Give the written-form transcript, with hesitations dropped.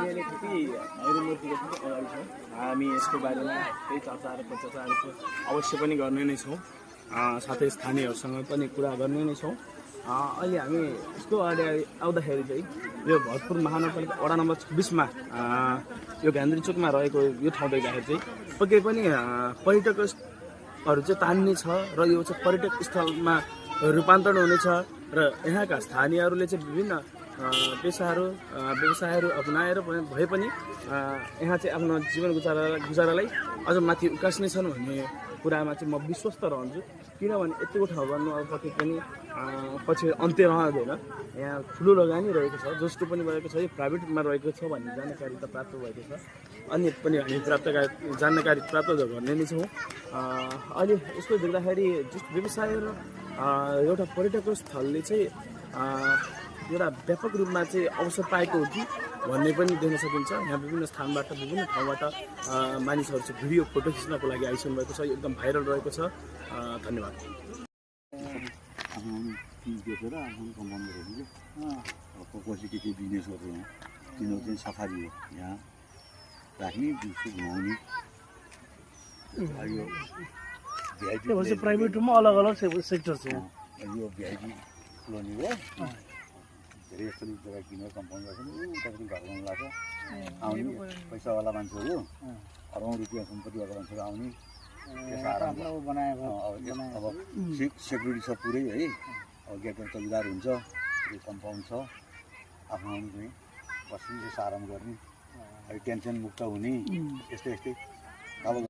हामीले कति मूर्तिको अगाडि छौँ हामी यसको बारेमा केही चर्चाहरू अवश्य पनि गर्ने नै छौँ साथै स्थानीयहरूसँग पनि कुरा गर्ने नै छौँ अहिले हामी यसको अगाडि आउँदाखेरि चाहिँ यो भरतपुर महानगरपालिका वडा नम्बर 26मा यो गान्धी चोकमा रहेको यो ठाउँ देख्दाखेरि चाहिँ पक्कै पनि पर्यटकहरू चाहिँ तान्ने छ र यो चाहिँ पर्यटक स्थलमा रूपान्तरण हुनेछ र यहाँका स्थानीयहरूले चाहिँ विभिन्न व्यवसायहरू अपनाएर भए पनि यहाँ चाहिँ आफ्नो जीवन गुजारालाई अझ माथि उकास्नेछन् भन्ने कुरामा चाहिँ म विश्वस्त रहन्छु किनभने यतिको ठाउँ गर्नु अब पक्कै पनि पछि अन्त्य रहँदैन यहाँ ठुलो लगानी रहेको छ जसको पनि भएको छ यो प्राइभेटमा रहेको छ भन्ने जानकारी त प्राप्त भएको छ अन्य पनि हामी जानकारी प्राप्त गर्ने नै छौँ अहिले यसको देख्दाखेरि व्यवसाय र एउटा पर्यटक स्थलले चाहिँ एउटा व्यापक रूपमा चाहिँ अवसर पाएको हो कि भन्ने पनि देख्न सकिन्छ यहाँ विभिन्न स्थानबाट विभिन्न ठाउँबाट मानिसहरू चाहिँ भिडियो फोटो खिच्नको लागि आइसक्नु भएको छ एकदम भाइरल रहेको छ धन्यवाद देखेर आफ्नो कमाउनु कसै के बिजनेस गर्छ यहाँ तिनीहरू चाहिँ सफारी हो यहाँ राख्ने दिउँसो घुमाउने यो भिआइपी प्राइभेटमा अलग अलग सेक्टर छ यो भिआइपी कोलोनी हो धेरै यस्तो जग्गा किनेर कम्पाउन्ड गर्छ नि उता पनि घर बनाउनु लाग्छ आउने पैसावाला मान्छेहरू अरौँ रुपियाँ सम्पत्ति भएको मान्छेहरू आउने अब सेक्युरिटी छ पुरै है अब गेटमा चौकीदार हुन्छ यो कम्पाउन्ड छ आफ्नो आउनु चाहिँ बस्ने आराम गर्ने टेन्सन मुक्त हुने यस्तै अब